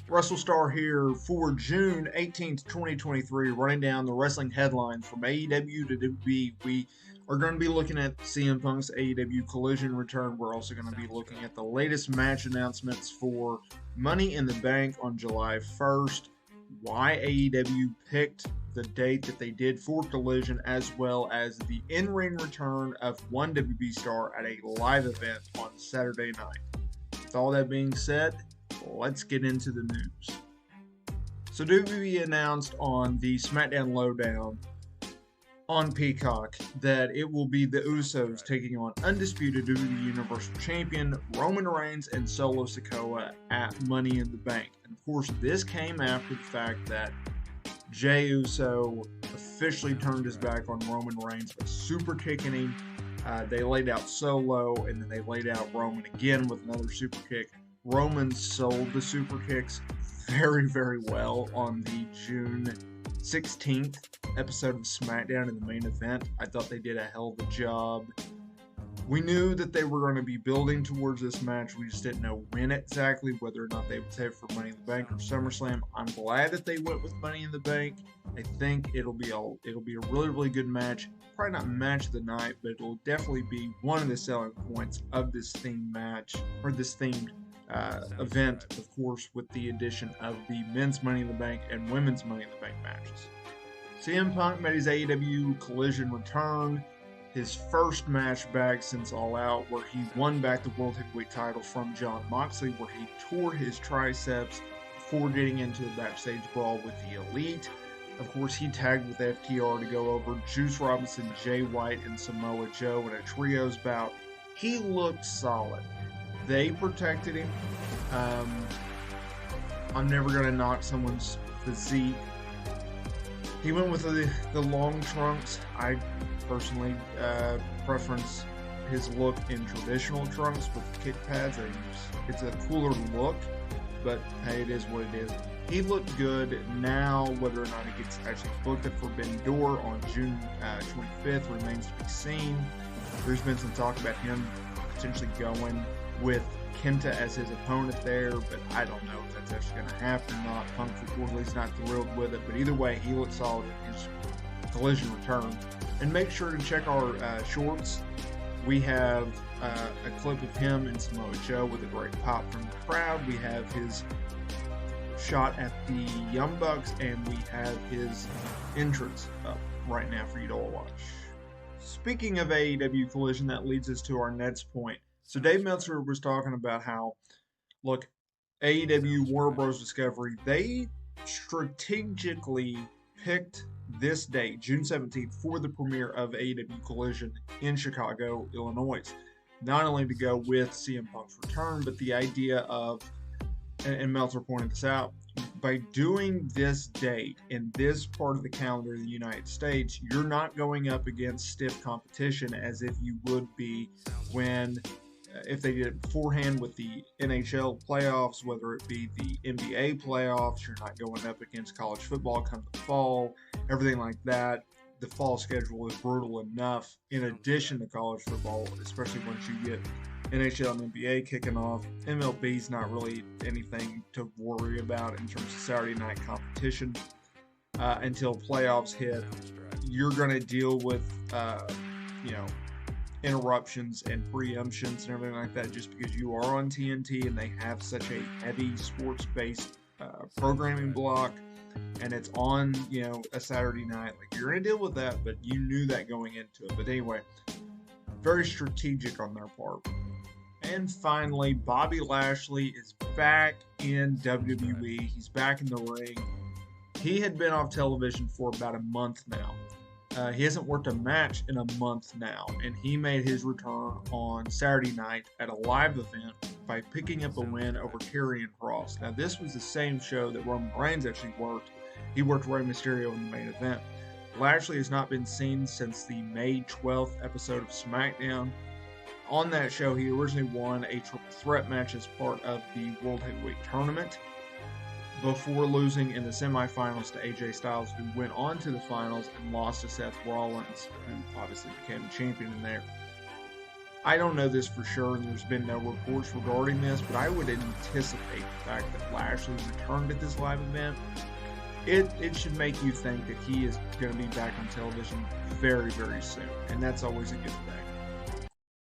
WrestleSTAR here for June 18th, 2023, running down the wrestling headlines from AEW to WWE. We are going to be looking at CM Punk's AEW Collision return. We're also going to be looking at the latest match announcements for Money in the Bank on July 1st, why AEW picked the date that they did for Collision, as well as the in-ring return of one WB star at a live event on Saturday night. With all that being said, let's get into the news. So WWE announced on the SmackDown Lowdown on Peacock that it will be the Usos taking on undisputed WWE Universal Champion Roman Reigns and Solo Sikoa at Money in the Bank. And of course, this came after the fact that Jey Uso officially turned his back on Roman Reigns by super kicking him. They laid out Solo, and then they laid out Roman again with another super kick. Roman sold the super kicks very, very well on the June 16th episode of SmackDown in the main event. I thought they did a hell of a job. We knew that they were going to be building towards this match. We just didn't know when exactly, whether or not they would save it for Money in the Bank or SummerSlam. I'm glad that they went with Money in the Bank. I think it'll be a really, really good match. Probably not match of the night, but it'll definitely be one of the selling points of this themed match, or this themed event, of course, with the addition of the men's Money in the Bank and women's Money in the Bank matches. CM Punk made his AEW Collision return, his first match back since All Out, where he won back the World Heavyweight title from Jon Moxley, where he tore his triceps before getting into a backstage brawl with the Elite. Of course, he tagged with FTR to go over Juice Robinson, Jay White, and Samoa Joe in a trios bout. He looked solid. They protected him. I'm never going to knock someone's physique. He went with the long trunks. I personally preference his look in traditional trunks with kick pads. It's a cooler look, but hey, it is what it is. He looked good. Now, whether or not he gets actually booked at Forbidden Door on June 25th remains to be seen. There's been some talk about him potentially going with Kenta as his opponent there, but I don't know if that's actually going to happen or not. Punk reportedly not thrilled with it, but either way, he looks solid in his Collision return. And make sure to check our shorts. We have a clip of him and Samoa Joe with a great pop from the crowd. We have his shot at the Young Bucks, and we have his entrance up right now for you to all watch. Speaking of AEW Collision, that leads us to our next point. So Dave Meltzer was talking about how, look, AEW Warner Bros. Discovery, they strategically picked this date, June 17th, for the premiere of AEW Collision in Chicago, Illinois. Not only to go with CM Punk's return, but the idea of, and Meltzer pointed this out, by doing this date in this part of the calendar of the United States, you're not going up against stiff competition as if you would be if they did it beforehand with the NHL playoffs, whether it be the NBA playoffs. You're not going up against college football come the fall, everything like that. The fall schedule is brutal enough in addition to college football, especially once you get NHL and NBA kicking off. MLB's not really anything to worry about in terms of Saturday night competition until playoffs hit. You're going to deal with, interruptions and preemptions and everything like that just because you are on TNT and they have such a heavy sports-based programming block, and it's on, a Saturday night. Like, you're going to deal with that, but you knew that going into it. But anyway, very strategic on their part. And finally, Bobby Lashley is back in WWE. He's back in the ring. He had been off television for about a month now. He hasn't worked a match in a month now, and he made his return on Saturday night at a live event by picking up a win over Karrion Kross. Now, this was the same show that Roman Reigns actually worked. He worked Rey Mysterio in the main event. Lashley has not been seen since the May 12th episode of SmackDown. On that show, he originally won a triple threat match as part of the World Heavyweight Tournament before losing in the semifinals to AJ Styles, who went on to the finals and lost to Seth Rollins, who obviously became the champion in there. I don't know this for sure, and there's been no reports regarding this, but I would anticipate the fact that Lashley returned at this live event. It should make you think that he is going to be back on television very, very soon, and that's always a good thing.